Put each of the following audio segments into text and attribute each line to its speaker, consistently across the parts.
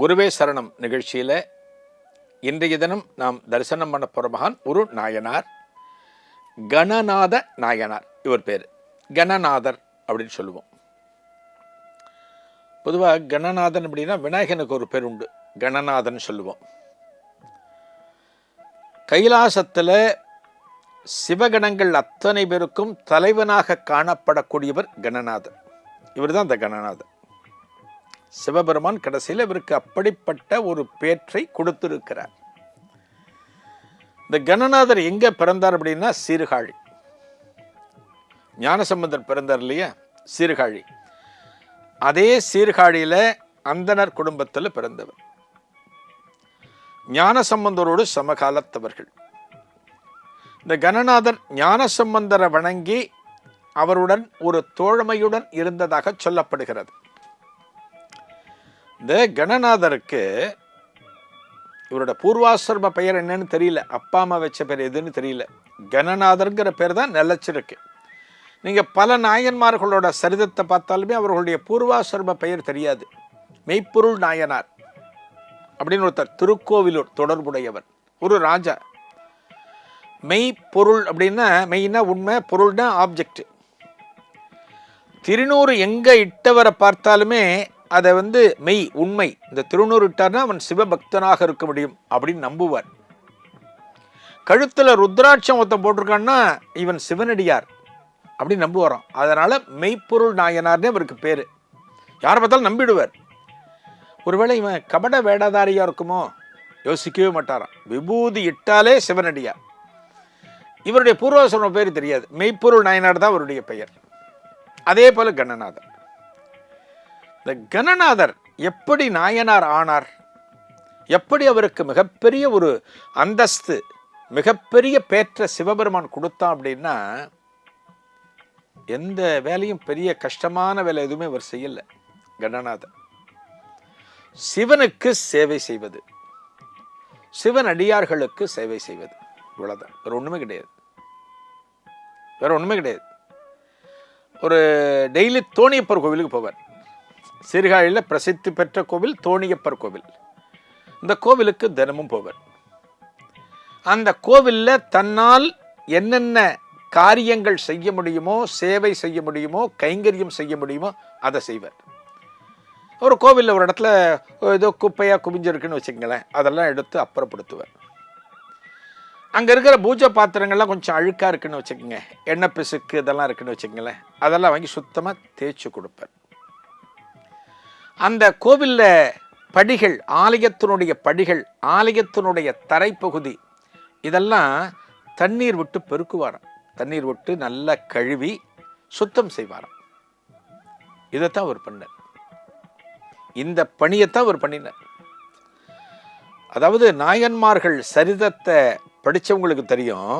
Speaker 1: குருவே சரணம் நிகழ்ச்சியில் இன்றைய தினம் நாம் தரிசனம் பண்ண போகிற மகான் ஒரு நாயனார், கணநாத நாயனார். இவர் பேர் கணநாதர் அப்படின்னு சொல்லுவோம். பொதுவாக கணநாதன் அப்படின்னா விநாயகனுக்கு ஒரு பேர் உண்டு, கணநாதன் சொல்லுவோம். கைலாசத்தில் சிவகணங்கள் அத்தனை பேருக்கும் தலைவனாக காணப்படக்கூடியவர் கணநாதர். இவர் தான் அந்த கணநாதர். சிவபெருமான் கடைசியில் இவருக்கு அப்படிப்பட்ட ஒரு பேற்றை கொடுத்திருக்கிறார். இந்த கணநாதர் எங்க பிறந்தார் அப்படின்னா சீர்காழி. ஞானசம்பந்தர் பிறந்தார் இல்லையா, சீர்காழி. அதே சீர்காழியில அந்தனர் குடும்பத்தில் பிறந்தவர். ஞானசம்பந்தரோடு சமகாலத்தவர்கள். இந்த கணநாதர் ஞானசம்பந்தரை வணங்கி அவருடன் ஒரு தோழமையுடன் இருந்ததாக சொல்லப்படுகிறது. இந்த கணநாதருக்கு இவரோட பூர்வாசிரம பெயர் என்னன்னு தெரியல, அப்பா அம்மா வச்ச பேர் எதுன்னு தெரியல. கணநாதர்ங்கிற பேர் தான் நிலச்சிருக்கு. நீங்கள் பல நாயன்மார்களோட சரிதத்தை பார்த்தாலுமே அவர்களுடைய பூர்வாசிரம பெயர் தெரியாது. மெய்ப்பொருள் நாயனார் அப்படின்னு ஒருத்தர் திருக்கோவிலூர் தொடர்புடையவர், ஒரு ராஜா. மெய்ப்பொருள் அப்படின்னா மெய்னா உண்மை, பொருள்னா ஆப்ஜெக்ட். திருநூறு எங்கே இட்டவரை பார்த்தாலுமே அதை மெய், உண்மை. இந்த திருநூறு இட்டார்னா அவன் சிவபக்தனாக இருக்க முடியும் அப்படின்னு நம்புவார். கழுத்தில் ருத்ராட்சம் ஒருத்தன் போட்டிருக்கான்னா இவன் சிவனடியார் அப்படின்னு நம்புவாராம். அதனால மெய்ப்பொருள் நாயனார்னே அவருக்கு பேரு. யாரை பார்த்தாலும் நம்பிடுவார். ஒருவேளை இவன் கபட வேடதாரியா இருக்குமோ யோசிக்கவே மாட்டாராம். விபூதி இட்டாலே சிவனடியார். இவருடைய பூர்வாசிரம பேர் தெரியாது. மெய்ப்பொருள் நாயனார் தான் அவருடைய பெயர். அதே போல கணநாதர். இந்த கணநாதர் எப்படி நாயனார் ஆனார், எப்படி அவருக்கு மிகப்பெரிய ஒரு அந்தஸ்து, மிகப்பெரிய பேற்ற சிவபெருமான் கொடுத்தான் அப்படின்னா, எந்த வேலையும் பெரிய கஷ்டமான வேலை எதுவுமே அவர் செய்யல. கணநாதர் சிவனுக்கு சேவை செய்வது, சிவன் அடியார்களுக்கு சேவை செய்வது, இவ்வளவுதான். வேற ஒண்ணுமே கிடையாது. வேற ஒண்ணுமே கிடையாது. ஒரு டெய்லி தோணியப்பர் கோவிலுக்கு போவார். சீர்காழியில் பிரசித்தி பெற்ற கோவில் தோணியப்பர் கோவில். இந்த கோவிலுக்கு தினமும் போவார். அந்த கோவிலில் தன்னால் என்னென்ன காரியங்கள் செய்ய முடியுமோ, சேவை செய்ய முடியுமோ, கைங்கரியம் செய்ய முடியுமோ அதை செய்வார். ஒரு கோவிலில் ஒரு இடத்துல ஏதோ குப்பையாக குவிஞ்சிருக்குன்னு வச்சுக்கங்களேன், அதெல்லாம் எடுத்து அப்புறப்படுத்துவார். அங்கே இருக்கிற பூஜை பாத்திரங்கள்லாம் கொஞ்சம் அழுக்காக இருக்குன்னு வச்சுக்கோங்க, எண்ணெய் பிசுக்கு இதெல்லாம் இருக்குன்னு வச்சுக்கங்களேன், அதெல்லாம் வாங்கி சுத்தமாக தேய்ச்சி கொடுப்பார். அந்த கோவிலில் படிகள், ஆலயத்தினுடைய படிகள், ஆலயத்தினுடைய தரைப்பகுதி இதெல்லாம் தண்ணீர் விட்டு பெருக்குவாராம். தண்ணீர் விட்டு நல்லா கழுவி சுத்தம் செய்வாராம். இதைத்தான் அவர் பண்ணார். இந்த பணியைத்தான் அவர் பண்ணினார். அதாவது நாயன்மார்கள் சரிதத்தை படித்தவங்களுக்கு தெரியும்,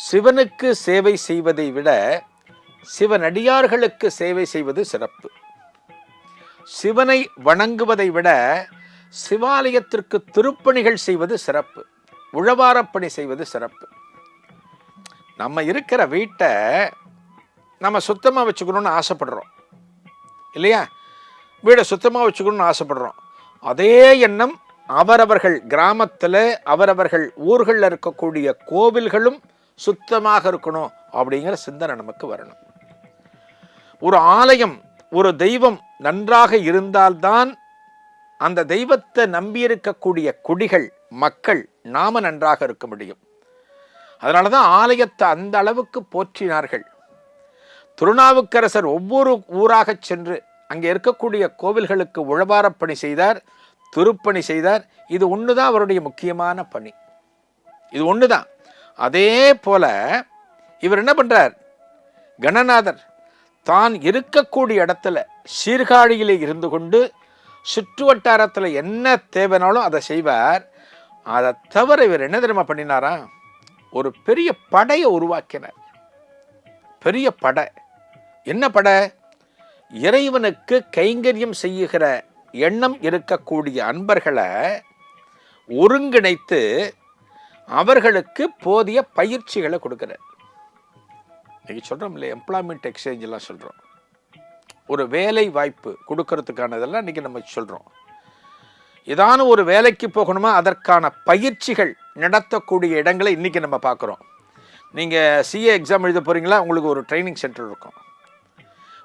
Speaker 1: சிவனுக்கு சேவை செய்வதை விட சிவனடியார்களுக்கு சேவை செய்வது சிறப்பு. சிவனை வணங்குவதை விட சிவாலயத்திற்கு திருப்பணிகள் செய்வது சிறப்பு, உழவாரப்பணி செய்வது சிறப்பு. நம்ம இருக்கிற வீட்டை நம்ம சுத்தமாக வச்சுக்கணும்னு ஆசைப்படுறோம் இல்லையா? வீடை சுத்தமாக வச்சுக்கணும்னு ஆசைப்படுறோம். அதே எண்ணம் அவரவர்கள் கிராமத்தில், அவரவர்கள் ஊர்களில் இருக்கக்கூடிய கோவில்களும் சுத்தமாக இருக்கணும் அப்படிங்கிற சிந்தனை நமக்கு வரணும். ஒரு ஆலயம், ஒரு தெய்வம் நன்றாக இருந்தால்தான் அந்த தெய்வத்தை நம்பியிருக்கக்கூடிய குடிகள், மக்கள், நாம நன்றாக இருக்க முடியும். அதனால தான் ஆலயத்தை அந்த அளவுக்கு போற்றினார்கள். திருநாவுக்கரசர் ஒவ்வொரு ஊராக சென்று அங்கே இருக்கக்கூடிய கோவில்களுக்கு உழவாரப்பணி செய்தார், திருப்பணி செய்தார். இது ஒண்ணுதான் அவருடைய முக்கியமான பணி. இது ஒண்ணுதான். அதே போல இவர் என்ன பண்றார், கணநாதர் தான் இருக்கக்கூடிய இடத்துல சீர்காழியிலே இருந்து கொண்டு சுற்று வட்டாரத்தில் என்ன தேவைனாலும் அதை செய்வார். அதை தவிர இவர் என்ன தெரியுமா பண்ணினாரா, ஒரு பெரிய படையை உருவாக்கினார். பெரிய படை. என்ன படை? இறைவனுக்கு கைங்கரியம் செய்யுகிற எண்ணம் இருக்கக்கூடிய அன்பர்களை ஒருங்கிணைத்து அவர்களுக்கு போதிய பயிற்சிகளை கொடுக்கிறார். இன்னைக்கு சொல்கிறோம் இல்லை, எம்ப்ளாய்மெண்ட் எக்ஸ்சேஞ்ச் எல்லாம் சொல்கிறோம். ஒரு வேலை வாய்ப்பு கொடுக்கறதுக்கானதெல்லாம் இன்றைக்கி நம்ம சொல்கிறோம். ஏதான ஒரு வேலைக்கு போகணுமா, அதற்கான பயிற்சிகள் நடத்தக்கூடிய இடங்களை இன்றைக்கி நம்ம பார்க்குறோம். நீங்கள் சிஏ எக்ஸாம் எழுத போகிறீங்களா, உங்களுக்கு ஒரு ட்ரைனிங் சென்டர் இருக்கும்.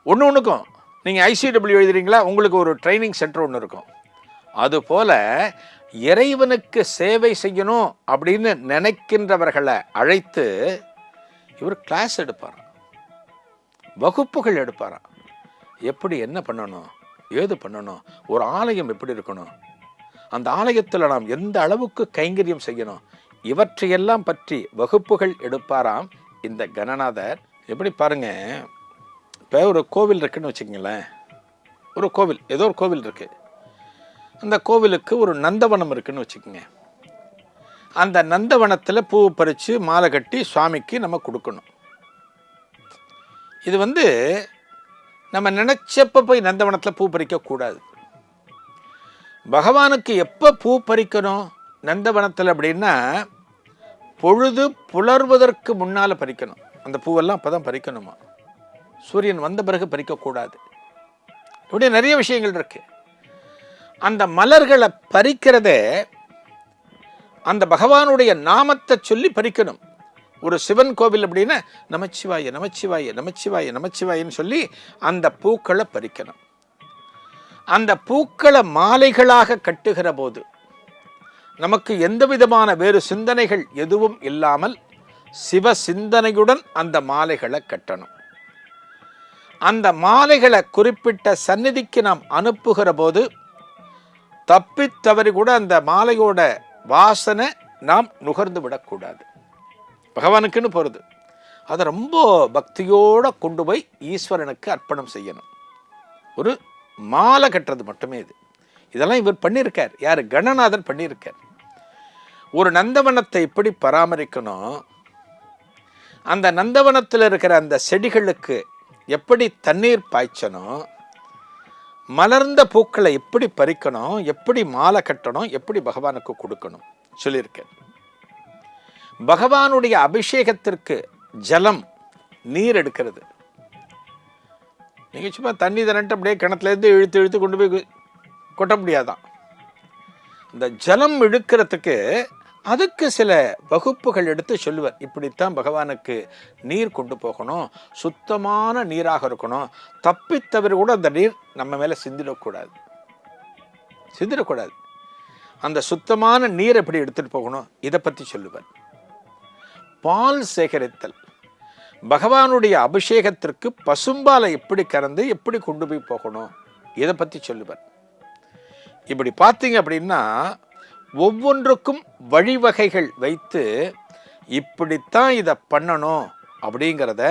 Speaker 1: ஒன்றுக்கும் நீங்கள் ஐசிடபிள்யூ எழுதுறீங்களா, உங்களுக்கு ஒரு ட்ரைனிங் சென்டர் ஒன்று இருக்கும். அதுபோல் இறைவனுக்கு சேவை செய்யணும் அப்படின்னு நினைக்கின்றவர்களை அழைத்து இவர் கிளாஸ் எடுப்பார், வகுப்புகள் எடுப்பாராம். எப்படி என்ன பண்ணணும், ஏது பண்ணணும், ஒரு ஆலயம் எப்படி இருக்கணும், அந்த ஆலயத்தில் நாம் எந்த அளவுக்கு கைங்கரியம் செய்யணும், இவற்றையெல்லாம் பற்றி வகுப்புகள் எடுப்பாராம் இந்த கணநாதர். எப்படி பாருங்க, இப்போ ஒரு கோவில் இருக்குன்னு வச்சுக்கங்களேன். ஒரு கோவில், ஏதோ ஒரு கோவில் இருக்கு. அந்த கோவிலுக்கு ஒரு நந்தவனம் இருக்குன்னு வச்சுக்கோங்க. அந்த நந்தவனத்தில் பூ பறித்து மாலை கட்டி சுவாமிக்கு நம்ம கொடுக்கணும். இது நம்ம நினச்சப்ப போய் நந்தவனத்தில் பூ பறிக்கக்கூடாது. பகவானுக்கு எப்போ பூ பறிக்கணும் நந்தவனத்தில் அப்படின்னா, பொழுது புலர்வதற்கு முன்னால் பறிக்கணும். அந்த பூவெல்லாம் அப்போ தான் பறிக்கணுமா, சூரியன் வந்த பிறகு பறிக்கக்கூடாது. இப்படி நிறைய விஷயங்கள் இருக்கு. அந்த மலர்களை பறிக்கிறதே அந்த பகவானுடைய நாமத்தை சொல்லி பறிக்கணும். ஒரு சிவன் கோவில் அப்படின்னா நமச்சிவாய நமச்சிவாய நமச்சிவாய நமச்சிவாயன்னு சொல்லி அந்த பூக்களை பறிக்கணும். அந்த பூக்களை மாலைகளாக கட்டுகிற போது நமக்கு எந்த விதமான வேறு சிந்தனைகள் எதுவும் இல்லாமல் சிவ சிந்தனையுடன் அந்த மாலைகளை கட்டணும். அந்த மாலைகளை குறிப்பிட்ட சந்நிதிக்கு நாம் அனுப்புகிற போது தப்பித்தவறி கூட அந்த மாலையோட வாசனை நாம் நுகர்ந்து விடக்கூடாது. பகவானுக்குன்னு போகிறது, அதை ரொம்ப பக்தியோடு கொண்டு போய் ஈஸ்வரனுக்கு அர்ப்பணம் செய்யணும். ஒரு மாலை கட்டுறது மட்டுமே இது. இதெல்லாம் இவர் பண்ணியிருக்கார். யார்? கணநாதர் பண்ணியிருக்கார். ஒரு நந்தவனத்தை எப்படி பராமரிக்கணும், அந்த நந்தவனத்தில் இருக்கிற அந்த செடிகளுக்கு எப்படி தண்ணீர் பாய்ச்சணும், மலர்ந்த பூக்களை எப்படி பறிக்கணும், எப்படி மாலை கட்டணும், எப்படி பகவானுக்கு கொடுக்கணும் சொல்லியிருக்கேன். பகவானுடைய அபிஷேகத்திற்கு ஜலம், நீர் எடுக்கிறது. நீங்கள் சும்மா தண்ணி தரன்ட்டு அப்படியே கிணத்துலேருந்து இழுத்து இழுத்து கொண்டு போய் கொட்ட முடியாதான். இந்த ஜலம் இழுக்கிறதுக்கு அதுக்கு சில வகுப்புகள் எடுத்து சொல்லுவார். இப்படித்தான் பகவானுக்கு நீர் கொண்டு போகணும், சுத்தமான நீராக இருக்கணும், தப்பித்தவரை கூட அந்த நீர் நம்ம மேலே சிந்திடக்கூடாது. அந்த சுத்தமான நீர் எப்படி எடுத்துகிட்டு போகணும் இதை பற்றி சொல்லுவார். பால் சேகரித்தல், பகவானுடைய அபிஷேகத்திற்கு பசும்பாலை எப்படி கறந்து எப்படி கொண்டு போய் போகணும் இதை பற்றி சொல்லுவார். இப்படி பார்த்தீங்க அப்படின்னா ஒவ்வொன்றுக்கும் வழிவகைகள் வைத்து இப்படித்தான் இதை பண்ணணும் அப்படிங்கிறத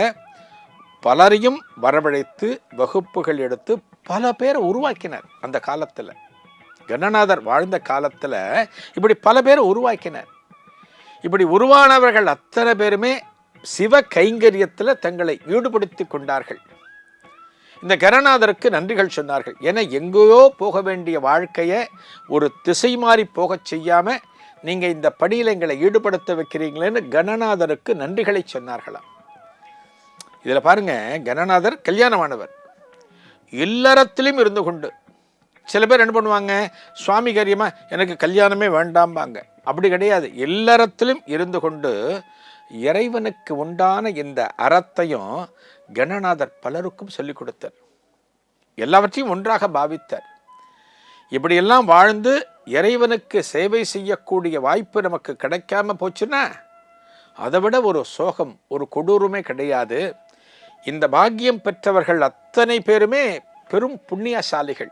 Speaker 1: பலரையும் வரவழைத்து வகுப்புகள் எடுத்து பல பேரை உருவாக்கினார். அந்த காலத்தில், கணநாதர் வாழ்ந்த காலத்தில் இப்படி பல பேரை உருவாக்கினார். இப்படி உருவானவர்கள் அத்தனை பேருமே சிவ கைங்கரியத்தில் தங்களை ஈடுபடுத்தி கொண்டார்கள். இந்த கணநாதருக்கு நன்றிகள் சொன்னார்கள். ஏன்னா எங்கேயோ போக வேண்டிய வாழ்க்கையை ஒரு திசை மாறி போகச் செய்யாமல் நீங்கள் இந்த பணியில் எங்களை ஈடுபடுத்த வைக்கிறீங்களேன்னு கணநாதருக்கு நன்றிகளை சொன்னார்களாம். இதில் பாருங்க, கணநாதர் கல்யாணமானவர், இல்லறத்திலும் இருந்து கொண்டு. சில பேர் என்ன பண்ணுவாங்க, சுவாமி காரியமா எனக்கு கல்யாணமே வேண்டாம்பாங்க. அப்படி கிடையாது. இல்லறத்திலும் இருந்து கொண்டு இறைவனுக்கு உண்டான இந்த அறத்தையும் கணநாதர் பலருக்கும் சொல்லிக் கொடுத்தார். எல்லாவற்றையும் ஒன்றாக பாவித்தார். இப்படியெல்லாம் வாழ்ந்து இறைவனுக்கு சேவை செய்யக்கூடிய வாய்ப்பு நமக்கு கிடைக்காம போச்சுன்னா அதை விட ஒரு சோகம், ஒரு கொடூரமே கிடையாது. இந்த பாக்கியம் பெற்றவர்கள் அத்தனை பேருமே பெரும் புண்ணியசாலிகள்.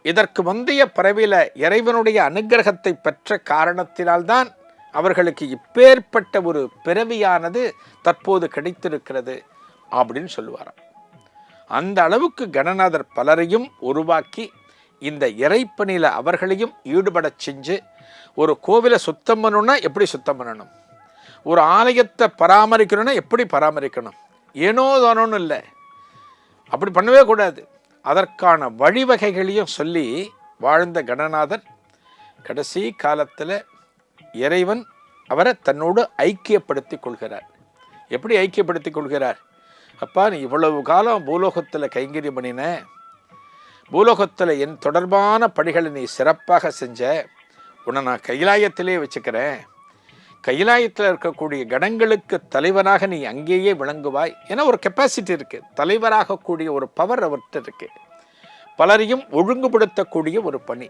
Speaker 1: இதற்கு முந்தைய பிறவியில் இறைவனுடைய அனுக்கிரகத்தை பெற்ற காரணத்தினால்தான் அவர்களுக்கு இப்பேற்பட்ட ஒரு பிறவியானது தற்போது கிடைத்திருக்கிறது அப்படின்னு சொல்லுவாராம். அந்த அளவுக்கு கணநாதர் பலரையும் உருவாக்கி இந்த இறைப்பணியில் அவர்களையும் ஈடுபட செஞ்சு, ஒரு கோவிலை சுத்தம் பண்ணணும்னா எப்படி சுத்தம் பண்ணணும், ஒரு ஆலயத்தை பராமரிக்கணும்னா எப்படி பராமரிக்கணும், ஏனோ தானோன்னு இல்லை, அப்படி பண்ணவே கூடாது. அதற்கான வழிவகைகளையும் சொல்லி வாழ்ந்த கணநாதர் கடைசி காலத்தில் இறைவன் அவரை தன்னோடு ஐக்கியப்படுத்தி கொள்கிறார். எப்படி ஐக்கியப்படுத்தி கொள்கிறார்? அப்பா, நீ இவ்வளவு காலம் பூலோகத்தில் கைங்கரியம் பண்ணின, பூலோகத்தில் என் தொடர்பான பணிகளை நீ சிறப்பாக செஞ்ச, உன்னை நான் கைலாயத்திலே வச்சுக்கிறேன், கைலாயத்தில் இருக்கக்கூடிய கணங்களுக்கு தலைவனாக நீ அங்கேயே விளங்குவாய். ஏன்னா ஒரு கெப்பாசிட்டி இருக்கு, தலைவராகக்கூடிய ஒரு பவர் அவர்கிட்ட இருக்கு, பலரையும் ஒழுங்குபடுத்தக்கூடிய ஒரு பணி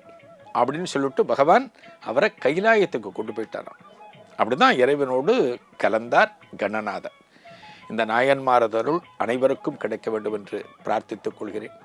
Speaker 1: அப்படின்னு சொல்லிட்டு பகவான் அவரை கைலாயத்துக்கு கொண்டு போயிட்டாராம். அப்படிதான் இறைவனோடு கலந்தார் கணநாதர். இந்த நாயன்மாரதருள் அனைவருக்கும் கிடைக்க வேண்டும் என்று பிரார்த்தித்துக் கொள்கிறேன்.